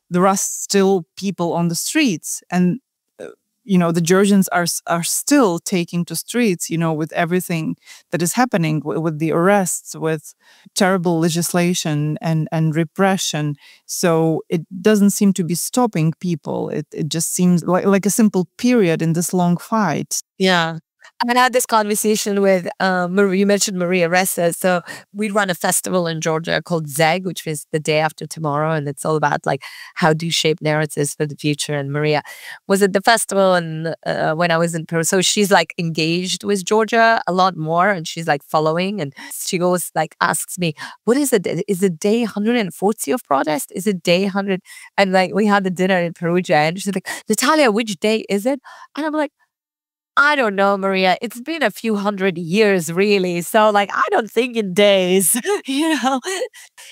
there are still people on the streets, and the Georgians are still taking to streets, with everything that is happening, with the arrests, with terrible legislation and repression. So it doesn't seem to be stopping people. It just seems like a simple period in this long fight. Yeah. I had this conversation with you mentioned Maria Ressa. So we run a festival in Georgia called ZEG, which is the day after tomorrow. And it's all about how do you shape narratives for the future. And Maria was at the festival, and when I was in Peru. So she's engaged with Georgia a lot more, and she's following. And she goes asks me, what is it? Is it day 140 of protest? Is it day 100? And we had the dinner in Perugia, and she's like, Natalia, which day is it? And I'm like, I don't know, Maria. It's been a few hundred years, really. So, I don't think in days,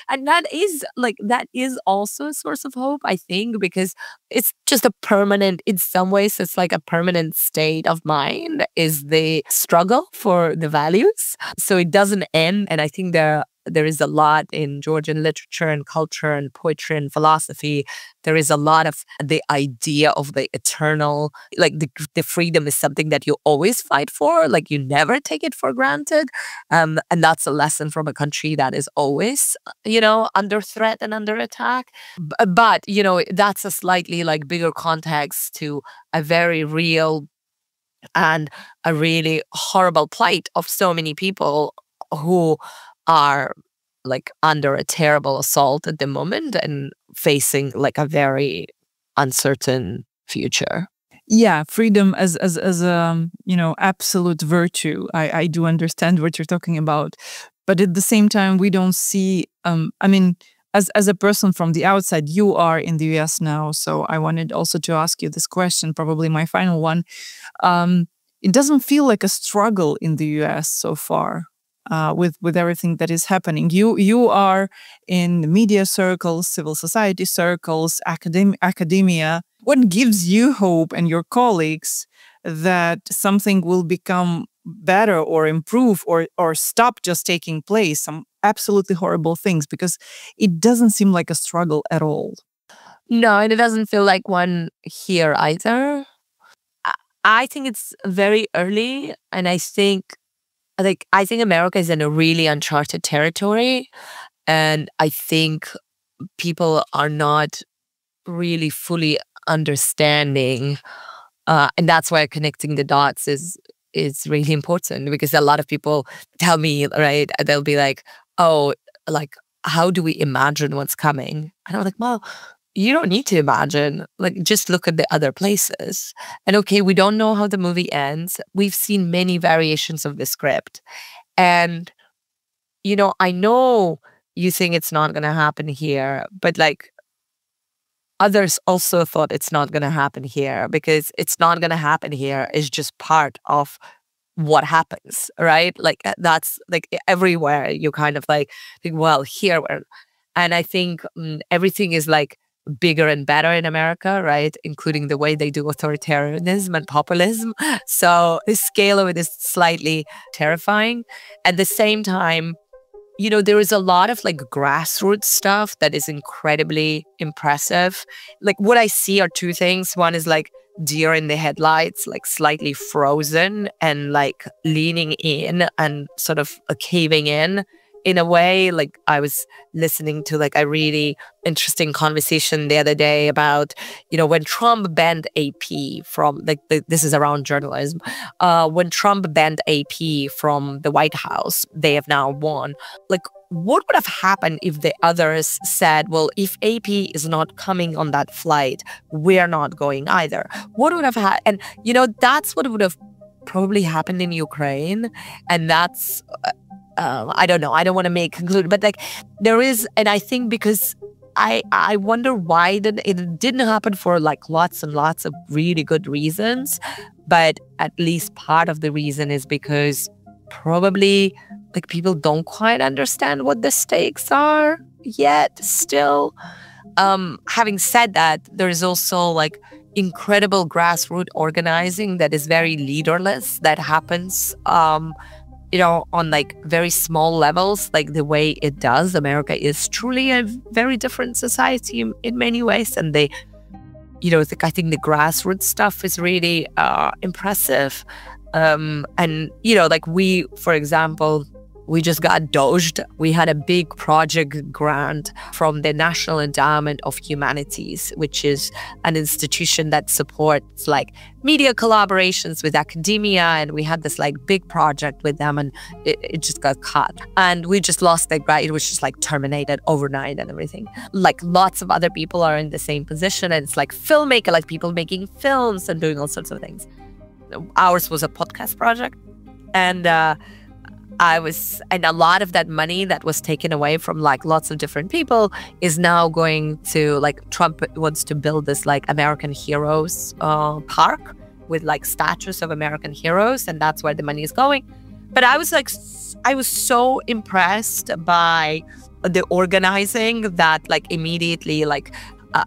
And that is also a source of hope, I think, because it's just in some ways, it's a permanent state of mind, is the struggle for the values. So it doesn't end. And I think there is a lot in Georgian literature and culture and poetry and philosophy. There is a lot of the idea of the eternal, the freedom is something that you always fight for, you never take it for granted. And that's a lesson from a country that is always, under threat and under attack. But, that's a slightly bigger context to a very real and a really horrible plight of so many people who are under a terrible assault at the moment and facing a very uncertain future. Yeah, freedom as absolute virtue. I do understand what you're talking about, but at the same time, we don't see. as a person from the outside, you are in the US now, so I wanted also to ask you this question, probably my final one. It doesn't feel like a struggle in the US so far with everything that is happening. You are in media circles, civil society circles, academia. What gives you hope and your colleagues that something will become better or improve or stop just taking place, some absolutely horrible things? Because it doesn't seem like a struggle at all. No, and it doesn't feel like one here either. I think it's very early, and I think America is in a really uncharted territory, and I think people are not really fully understanding, and that's why connecting the dots is really important, because a lot of people tell me, right, they'll be like, oh, like, how do we imagine what's coming? And I'm like, well, you don't need to imagine. Like, just look at the other places. And okay, we don't know how the movie ends. We've seen many variations of the script. And, you know, I know you think it's not going to happen here, but like, others also thought it's not going to happen here, because it's not going to happen here is just part of what happens, right? Like, that's like everywhere you kind of like think, well, here we're, and I think everything is like bigger and better in America, right? Including the way they do authoritarianism and populism. So the scale of it is slightly terrifying. At the same time, you know, there is a lot of like grassroots stuff that is incredibly impressive. Like, what I see are two things. One is like deer in the headlights, like slightly frozen and like leaning in and sort of caving in a way. Like, I was listening to like a really interesting conversation the other day about, you know, when Trump banned AP from this is around journalism. When Trump banned AP from the White House, they have now won. Like, what would have happened if the others said, well, if AP is not coming on that flight, we're not going either? What would have happened? And, you know, that's what would have probably happened in Ukraine. And that's, I don't know, I don't want to conclude, but like there is, and I think because I wonder why it didn't happen for like lots and lots of really good reasons, but at least part of the reason is because probably like people don't quite understand what the stakes are yet still. Having said that, there is also like incredible grassroots organizing that is very leaderless, that happens you know, on like very small levels, like the way it does. America is truly a very different society in many ways. And they, you know, I think the grassroots stuff is really impressive. And, you know, like we, for example, we just got doged. We had a big project grant from the National Endowment of Humanities, which is an institution that supports like media collaborations with academia. And we had this like big project with them, and it just got cut. And we just lost that grant. It was just like terminated overnight and everything. Like lots of other people are in the same position. And it's like filmmaker, like people making films and doing all sorts of things. Ours was a podcast project. And and a lot of that money that was taken away from like lots of different people is now going to like, Trump wants to build this like American heroes park with like statues of American heroes, and that's where the money is going. But I was so impressed by the organizing that like immediately like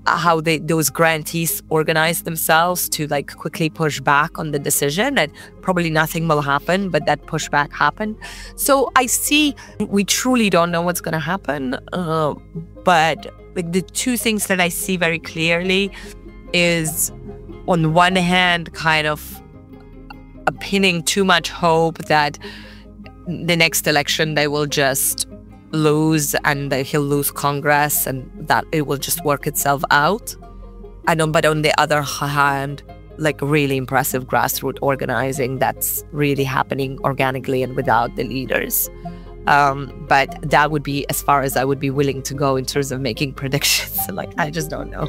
how those grantees organized themselves to like quickly push back on the decision, and probably nothing will happen, but that pushback happened. So I see we truly don't know what's going to happen, but like the two things that I see very clearly is, on one hand, kind of pinning too much hope that the next election they will just lose and that he'll lose Congress and that it will just work itself out. But on the other hand, like really impressive grassroots organizing that's really happening organically and without the leaders. But that would be as far as I would be willing to go in terms of making predictions. Like, I just don't know.